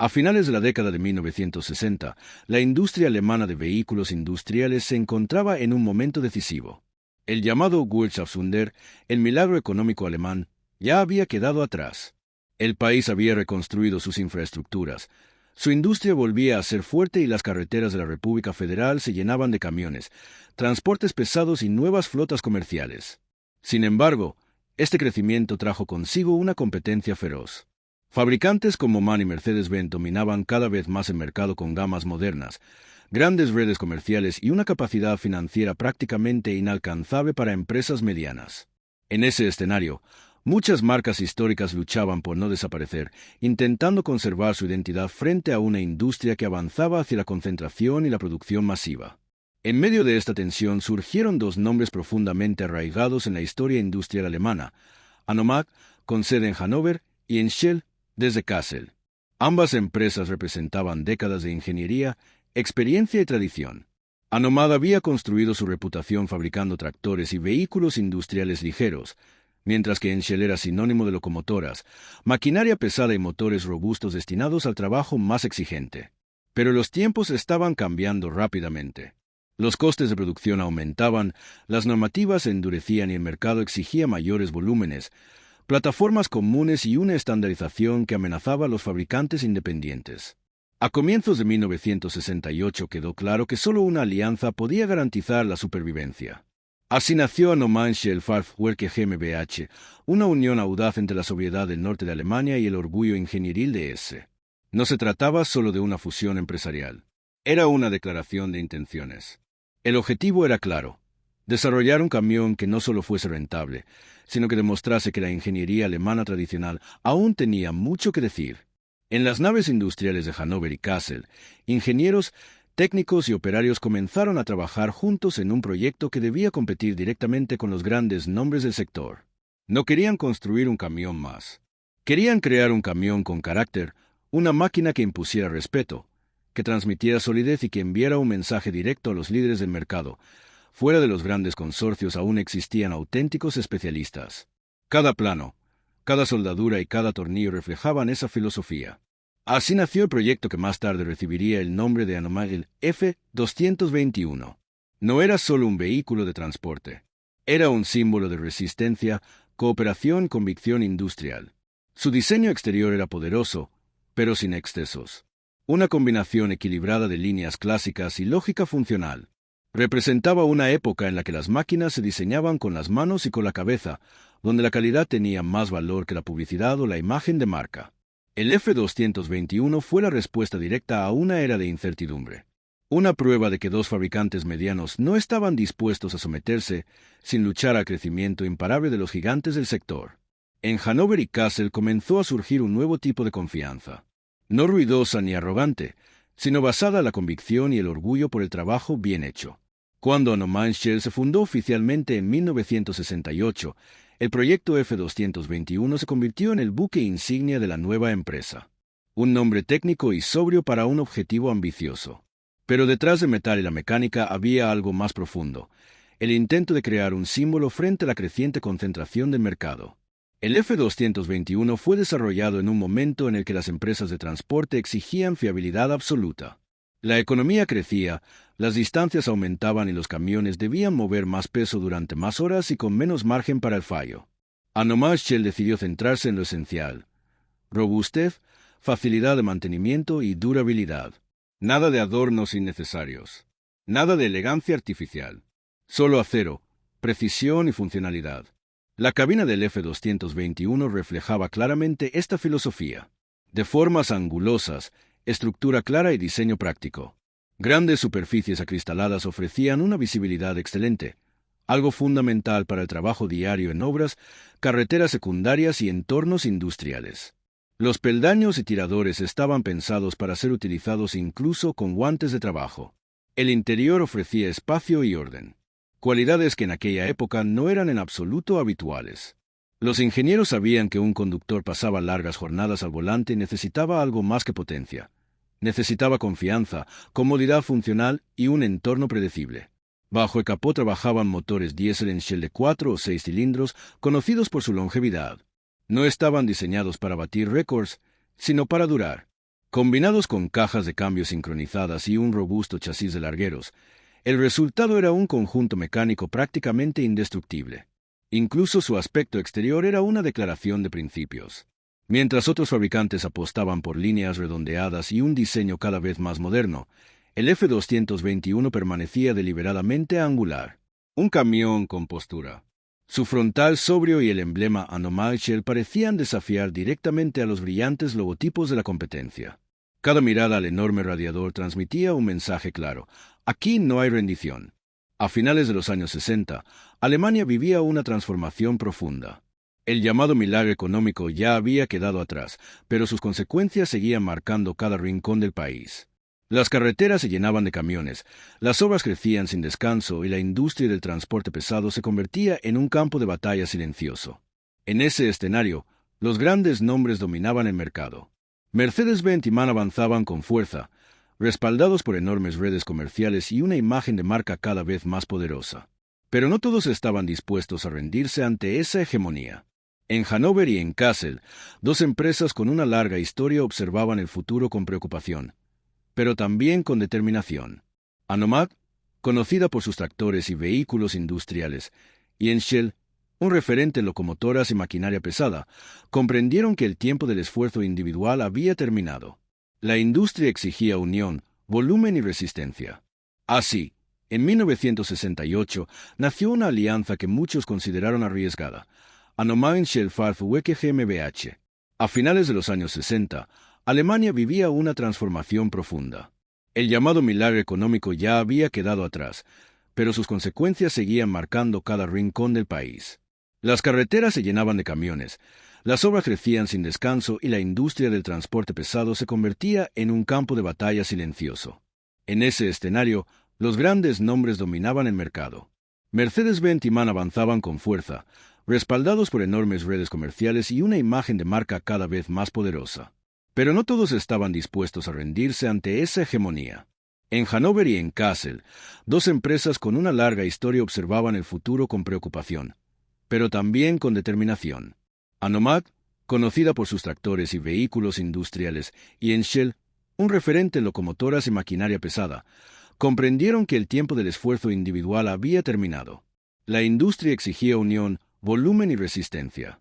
A finales de la década de 1960, la industria alemana de vehículos industriales se encontraba en un momento decisivo. El llamado Wirtschaftswunder, el milagro económico alemán, ya había quedado atrás. El país había reconstruido sus infraestructuras. Su industria volvía a ser fuerte y las carreteras de la República Federal se llenaban de camiones, transportes pesados y nuevas flotas comerciales. Sin embargo, este crecimiento trajo consigo una competencia feroz. Fabricantes como MAN y Mercedes-Benz dominaban cada vez más el mercado con gamas modernas, grandes redes comerciales y una capacidad financiera prácticamente inalcanzable para empresas medianas. En ese escenario, muchas marcas históricas luchaban por no desaparecer, intentando conservar su identidad frente a una industria que avanzaba hacia la concentración y la producción masiva. En medio de esta tensión surgieron dos nombres profundamente arraigados en la historia industrial alemana: Hanomag, con sede en Hannover, y Henschel, desde Kassel. Ambas empresas representaban décadas de ingeniería, experiencia y tradición. Hanomag había construido su reputación fabricando tractores y vehículos industriales ligeros, mientras que Henschel era sinónimo de locomotoras, maquinaria pesada y motores robustos destinados al trabajo más exigente. Pero los tiempos estaban cambiando rápidamente. Los costes de producción aumentaban, las normativas se endurecían y el mercado exigía mayores volúmenes, plataformas comunes y una estandarización que amenazaba a los fabricantes independientes. A comienzos de 1968 quedó claro que solo una alianza podía garantizar la supervivencia. Así nació Hanomag Fahrwerke GmbH, una unión audaz entre la sobriedad del norte de Alemania y el orgullo ingenieril de ese. No se trataba solo de una fusión empresarial. Era una declaración de intenciones. El objetivo era claro: desarrollar un camión que no solo fuese rentable, sino que demostrase que la ingeniería alemana tradicional aún tenía mucho que decir. En las naves industriales de Hannover y Kassel, ingenieros, técnicos y operarios comenzaron a trabajar juntos en un proyecto que debía competir directamente con los grandes nombres del sector. No querían construir un camión más. Querían crear un camión con carácter, una máquina que impusiera respeto, que transmitiera solidez y que enviara un mensaje directo a los líderes del mercado. Fuera de los grandes consorcios aún existían auténticos especialistas. Cada plano, cada soldadura y cada tornillo reflejaban esa filosofía. Así nació el proyecto que más tarde recibiría el nombre de Hanomag, el F-221. No era solo un vehículo de transporte. Era un símbolo de resistencia, cooperación y convicción industrial. Su diseño exterior era poderoso, pero sin excesos. Una combinación equilibrada de líneas clásicas y lógica funcional. Representaba una época en la que las máquinas se diseñaban con las manos y con la cabeza, donde la calidad tenía más valor que la publicidad o la imagen de marca. El F-221 fue la respuesta directa a una era de incertidumbre. Una prueba de que dos fabricantes medianos no estaban dispuestos a someterse sin luchar al crecimiento imparable de los gigantes del sector. En Hannover y Kassel comenzó a surgir un nuevo tipo de confianza. No ruidosa ni arrogante, sino basada en la convicción y el orgullo por el trabajo bien hecho. Cuando Hanomag se fundó oficialmente en 1968, el proyecto F-221 se convirtió en el buque insignia de la nueva empresa. Un nombre técnico y sobrio para un objetivo ambicioso. Pero detrás del metal y la mecánica había algo más profundo: el intento de crear un símbolo frente a la creciente concentración del mercado. El F-221 fue desarrollado en un momento en el que las empresas de transporte exigían fiabilidad absoluta. La economía crecía, las distancias aumentaban y los camiones debían mover más peso durante más horas y con menos margen para el fallo. Hanomag decidió centrarse en lo esencial: robustez, facilidad de mantenimiento y durabilidad. Nada de adornos innecesarios. Nada de elegancia artificial. Solo acero, precisión y funcionalidad. La cabina del F-221 reflejaba claramente esta filosofía. De formas angulosas, estructura clara y diseño práctico. Grandes superficies acristaladas ofrecían una visibilidad excelente, algo fundamental para el trabajo diario en obras, carreteras secundarias y entornos industriales. Los peldaños y tiradores estaban pensados para ser utilizados incluso con guantes de trabajo. El interior ofrecía espacio y orden, cualidades que en aquella época no eran en absoluto habituales. Los ingenieros sabían que un conductor pasaba largas jornadas al volante y necesitaba algo más que potencia. Necesitaba confianza, comodidad funcional y un entorno predecible. Bajo el capó trabajaban motores diésel Henschel de 4 o 6 cilindros, conocidos por su longevidad. No estaban diseñados para batir récords, sino para durar. Combinados con cajas de cambio sincronizadas y un robusto chasis de largueros, el resultado era un conjunto mecánico prácticamente indestructible. Incluso su aspecto exterior era una declaración de principios. Mientras otros fabricantes apostaban por líneas redondeadas y un diseño cada vez más moderno, el F-221 permanecía deliberadamente angular. Un camión con postura. Su frontal sobrio y el emblema Anomag Shell parecían desafiar directamente a los brillantes logotipos de la competencia. Cada mirada al enorme radiador transmitía un mensaje claro: aquí no hay rendición. A finales de los años 60, Alemania vivía una transformación profunda. El llamado milagro económico ya había quedado atrás, pero sus consecuencias seguían marcando cada rincón del país. Las carreteras se llenaban de camiones, las obras crecían sin descanso y la industria del transporte pesado se convertía en un campo de batalla silencioso. En ese escenario, los grandes nombres dominaban el mercado. Mercedes-Benz y MAN avanzaban con fuerza, respaldados por enormes redes comerciales y una imagen de marca cada vez más poderosa. Pero no todos estaban dispuestos a rendirse ante esa hegemonía. En Hannover y en Kassel, dos empresas con una larga historia observaban el futuro con preocupación, pero también con determinación. Anomag, conocida por sus tractores y vehículos industriales, y Henschel, un referente en locomotoras y maquinaria pesada, comprendieron que el tiempo del esfuerzo individual había terminado. La industria exigía unión, volumen y resistencia. Así, en 1968 nació una alianza que muchos consideraron arriesgada: Anomag Henschel Fahrzeugwerke GmbH. A finales de los años 60, Alemania vivía una transformación profunda. El llamado milagro económico ya había quedado atrás, pero sus consecuencias seguían marcando cada rincón del país. Las carreteras se llenaban de camiones, las obras crecían sin descanso y la industria del transporte pesado se convertía en un campo de batalla silencioso. En ese escenario, los grandes nombres dominaban el mercado. Mercedes-Benz y MAN avanzaban con fuerza, respaldados por enormes redes comerciales y una imagen de marca cada vez más poderosa. Pero no todos estaban dispuestos a rendirse ante esa hegemonía. En Hannover y en Kassel, dos empresas con una larga historia observaban el futuro con preocupación, pero también con determinación. Anomag, conocida por sus tractores y vehículos industriales, y Henschel, un referente en locomotoras y maquinaria pesada, comprendieron que el tiempo del esfuerzo individual había terminado. La industria exigía unión, volumen y resistencia.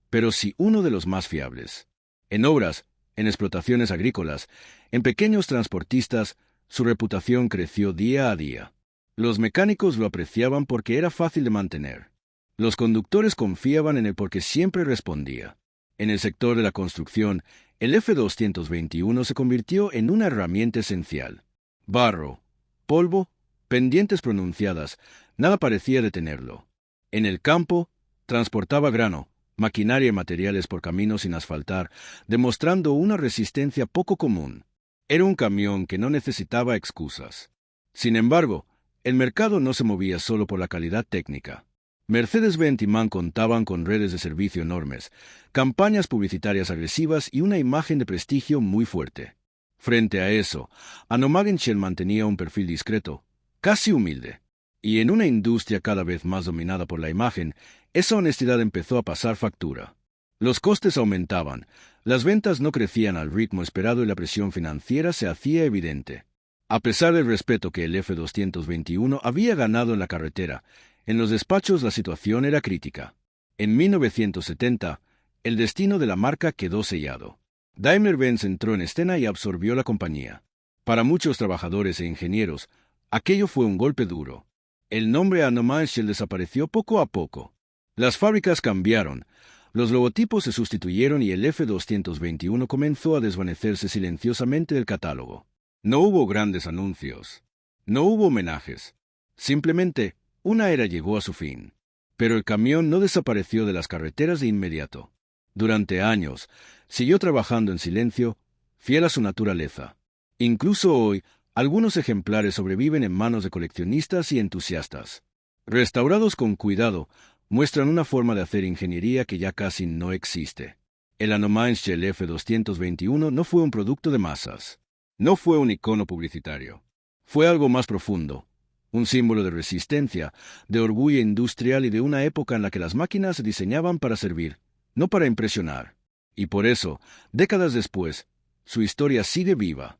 Pero si uno de los más fiables. En obras, en explotaciones agrícolas, en pequeños transportistas, su reputación creció día a día. Los mecánicos lo apreciaban porque era fácil de mantener. Los conductores confiaban en él porque siempre respondía. En el sector de la construcción, el F-221 se convirtió en una herramienta esencial. Barro, polvo, pendientes pronunciadas, nada parecía detenerlo. En el campo, transportaba grano, maquinaria y materiales por caminos sin asfaltar, demostrando una resistencia poco común. Era un camión que no necesitaba excusas. Sin embargo, el mercado no se movía solo por la calidad técnica. Mercedes-Benz y MAN contaban con redes de servicio enormes, campañas publicitarias agresivas y una imagen de prestigio muy fuerte. Frente a eso, Anomag Henschel mantenía un perfil discreto, casi humilde. Y en una industria cada vez más dominada por la imagen, esa honestidad empezó a pasar factura. Los costes aumentaban, las ventas no crecían al ritmo esperado y la presión financiera se hacía evidente. A pesar del respeto que el F-221 había ganado en la carretera, en los despachos la situación era crítica. En 1970, el destino de la marca quedó sellado. Daimler-Benz entró en escena y absorbió la compañía. Para muchos trabajadores e ingenieros, aquello fue un golpe duro. El nombre Anomag Henschel desapareció poco a poco. Las fábricas cambiaron, los logotipos se sustituyeron y el F-221 comenzó a desvanecerse silenciosamente del catálogo. No hubo grandes anuncios. No hubo homenajes. Simplemente, una era llegó a su fin. Pero el camión no desapareció de las carreteras de inmediato. Durante años, siguió trabajando en silencio, fiel a su naturaleza. Incluso hoy, algunos ejemplares sobreviven en manos de coleccionistas y entusiastas. Restaurados con cuidado, muestran una forma de hacer ingeniería que ya casi no existe. El Anomag Henschel F-221 no fue un producto de masas. No fue un icono publicitario. Fue algo más profundo. Un símbolo de resistencia, de orgullo industrial y de una época en la que las máquinas se diseñaban para servir, no para impresionar. Y por eso, décadas después, su historia sigue viva.